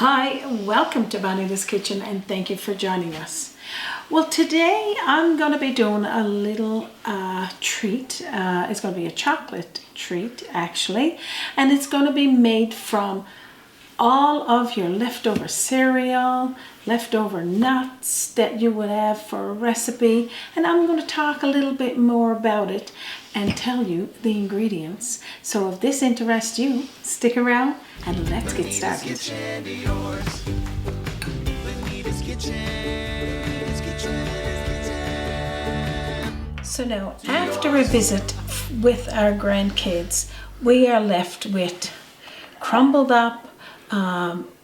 Hi, welcome to Bonita's Kitchen and thank you for joining us. Well, today I'm going to be doing a little treat. It's going to be a chocolate treat actually, and it's going to be made from all of your leftover cereal, leftover nuts that you would have for a recipe, and I'm going to talk a little bit more about it and tell you the ingredients. So if this interests you, stick around and let's get started. So now, after a visit with our grandkids, we are left with crumbled up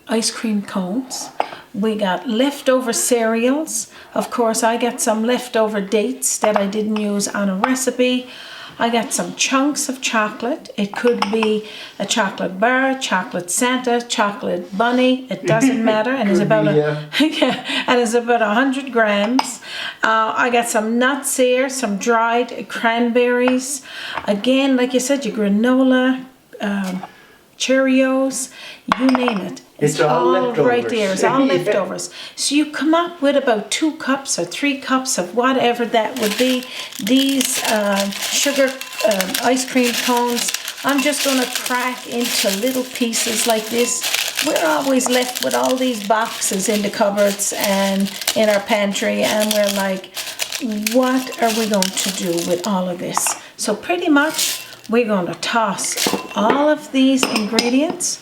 ice cream cones. We got leftover cereals. Of course, I got some leftover dates that I didn't use on a recipe. I got some chunks of chocolate. It could be a chocolate bar, chocolate Santa, chocolate bunny. It doesn't matter. And it's about and it's about 100 grams. I got some nuts here, some dried cranberries. Again, like you said, your granola, Cheerios, you name it. It's all leftovers. Right there. It's all leftovers. So you come up with about 2 cups or 3 cups of whatever that would be. These sugar ice cream cones, I'm just going to crack into little pieces like this. We're always left with all these boxes in the cupboards and in our pantry, and we're like, what are we going to do with all of this? So pretty much we're going to toss all of these ingredients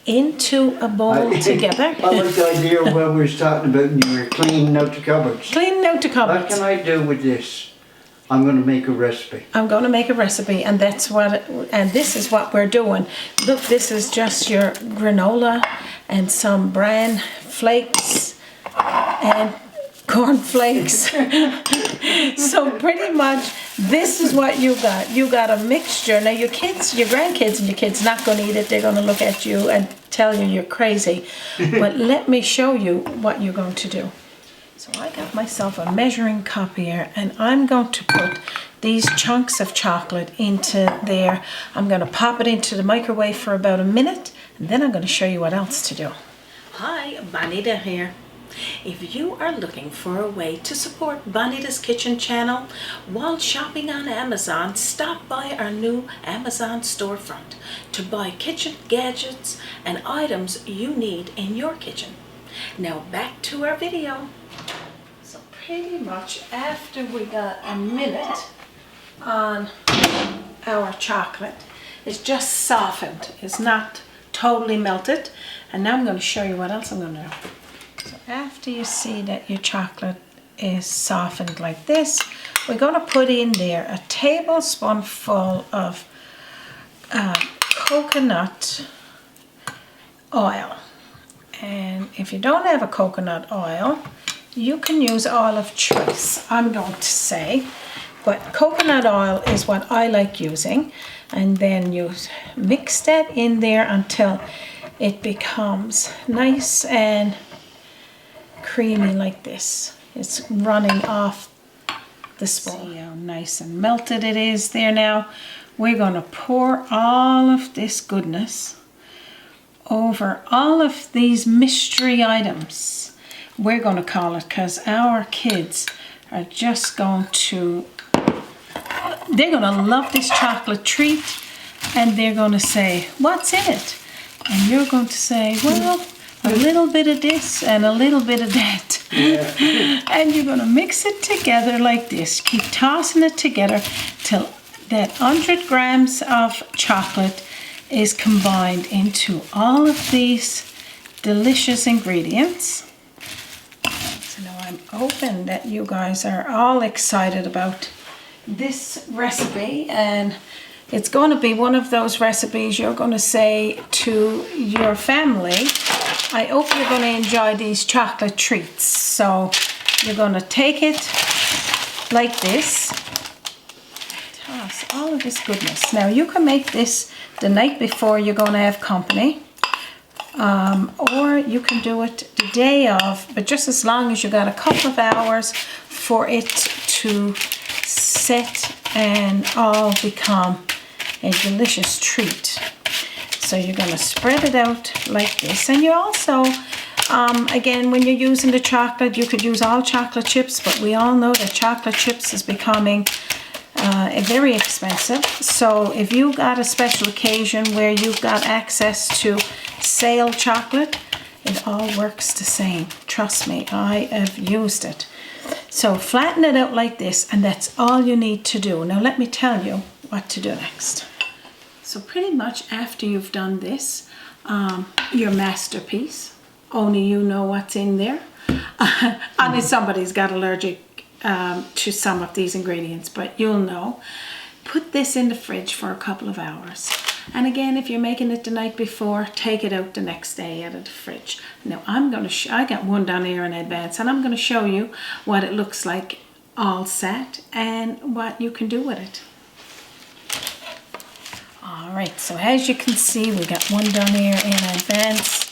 into a bowl together. I like the idea of what we were talking about when you were cleaning out the cupboards. Cleaning out the cupboards. What can I do with this? I'm going to make a recipe. I'm going to make a recipe, and this is what we're doing. Look, this is just your granola and some bran flakes and corn flakes. So pretty much this is what you got. You got a mixture. Now your kids, your grandkids and your kids not going to eat it. They're going to look at you and tell you you're crazy. But let me show you what you're going to do. So I got myself a measuring cup here, and I'm going to put these chunks of chocolate into there. I'm going to pop it into the microwave for about a minute, and then I'm going to show you what else to do. Hi, Bonita here. If you are looking for a way to support Bonita's Kitchen channel while shopping on Amazon, stop by our new Amazon storefront to buy kitchen gadgets and items you need in your kitchen. Now back to our video. So pretty much after we got a minute on our chocolate, it's just softened. It's not totally melted. And now I'm going to show you what else I'm going to do. So after you see that your chocolate is softened like this, we're going to put in there a tablespoonful of coconut oil. And if you don't have a coconut oil, you can use oil of choice, I'm going to say. But coconut oil is what I like using. And then you mix that in there until it becomes nice and creamy like this. It's running off the spoon. See how nice and melted it is there now. We're going to pour all of this goodness over all of these mystery items, we're going to call it, because our kids are just going to, they're going to love this chocolate treat, and they're going to say, what's in it? And you're going to say, well, a little bit of this and a little bit of that. Yeah. And you're going to mix it together like this. Keep tossing it together till that 100 grams of chocolate is combined into all of these delicious ingredients. So now I'm hoping that you guys are all excited about this recipe, and it's going to be one of those recipes you're going to say to your family, I hope you're going to enjoy these chocolate treats. So you're going to take it like this. Toss all of this goodness. Now you can make this the night before you're going to have company. Or you can do it the day of, but just as long as you got a couple of hours for it to set and all become a delicious treat. So you're going to spread it out like this. And you also, again, when you're using the chocolate, you could use all chocolate chips, but we all know that chocolate chips is becoming very expensive. So if you got a special occasion where you've got access to sale chocolate, it all works the same. Trust me, I have used it. So flatten it out like this, and that's all you need to do. Now let me tell you what to do next. So pretty much after you've done this, your masterpiece, only you know what's in there. Unless somebody's got allergic to some of these ingredients, but you'll know. Put this in the fridge for a couple of hours. And again, if you're making it the night before, take it out the next day out of the fridge. Now I got one down here in advance, and I'm going to show you what it looks like all set and what you can do with it. All right, so as you can see, we got one down here in advance,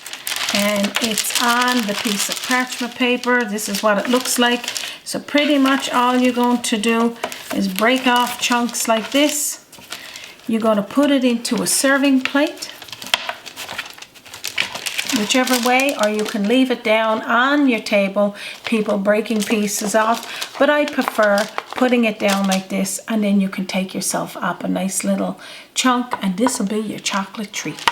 and it's on the piece of parchment paper. This is what it looks like. So pretty much all you're going to do is break off chunks like this. You're going to put it into a serving plate, whichever way, or you can leave it down on your table, people breaking pieces off. But I prefer putting it down like this, and then you can take yourself up a nice little chunk, and this will be your chocolate treat.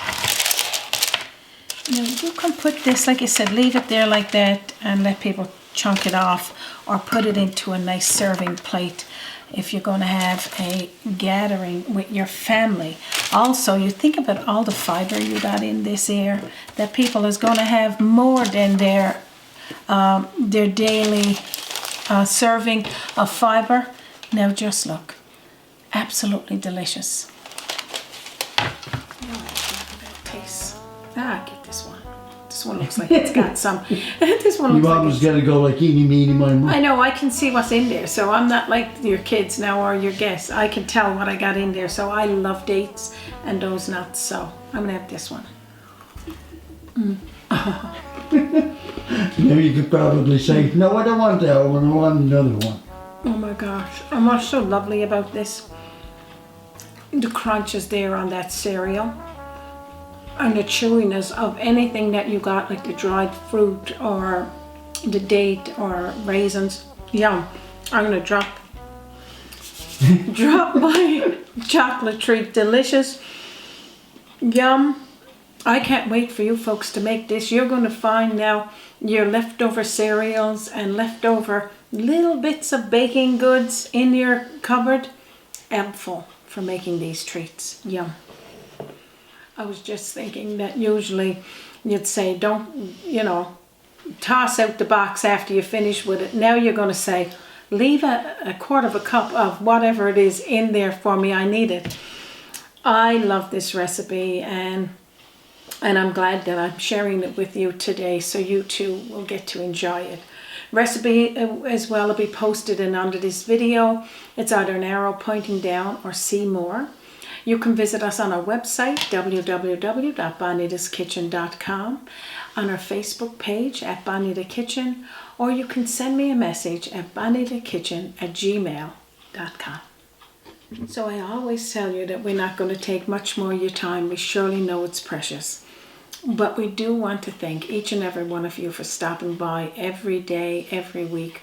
Now you can put this, like I said, leave it there like that and let people chunk it off, or put it into a nice serving plate if you're going to have a gathering with your family. Also, you think about all the fiber you got in this here, that people is going to have more than their daily serving of fiber. Now just look, absolutely delicious. Taste. Get this one. This one looks like it's got some. This one looks you always got to go like eeny, meeny, miny, moe. I know, I can see what's in there, so I'm not like your kids now or your guests. I can tell what I got in there, so I love dates and those nuts, so I'm gonna have this one. Now you could probably say, no, I don't want that one, I want another one. Oh my gosh, and what's so lovely about this, the crunch is there on that cereal. And the chewiness of anything that you got, like the dried fruit or the date or raisins. Yum. I'm gonna drop my chocolate treat. Delicious. Yum. I can't wait for you folks to make this. You're going to find now your leftover cereals and leftover little bits of baking goods in your cupboard. Ample for making these treats. Yum. I was just thinking that usually you'd say, don't, toss out the box after you finish with it. Now you're going to say, leave a quarter of a cup of whatever it is in there for me. I need it. I love this recipe, and I'm glad that I'm sharing it with you today, so you too will get to enjoy it. Recipe as well will be posted in under this video. It's either an arrow pointing down or see more. You can visit us on our website, www.BONITA'Skitchen.com, on our Facebook page at Bonita Kitchen, or you can send me a message at bonitakitchen@gmail.com. So I always tell you that we're not going to take much more of your time. We surely know it's precious. But we do want to thank each and every one of you for stopping by every day, every week.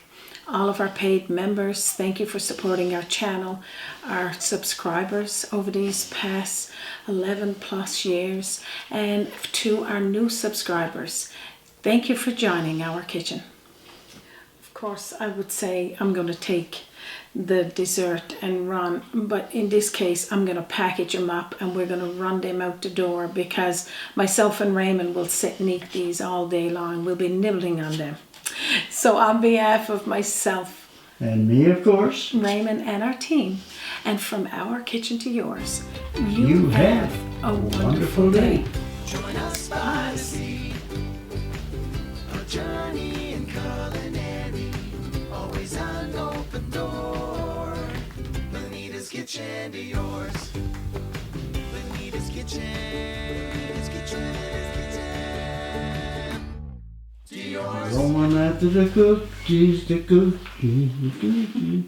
All of our paid members, thank you for supporting our channel, our subscribers over these past 11 plus years, and to our new subscribers, thank you for joining our kitchen. Of course, I would say I'm going to take the dessert and run, but in this case I'm going to package them up and we're going to run them out the door, because myself and Raymond will sit and eat these all day long. We'll be nibbling on them. So on behalf of myself and me, of course, Raymond, and our team, and from our kitchen to yours, you have a wonderful day. Join us by the sea, a journey in culinary, always an open door. Bonita's Kitchen to yours. Bonita's Kitchen, kitchen to yours. going after the cookies, the cookies, the cookies.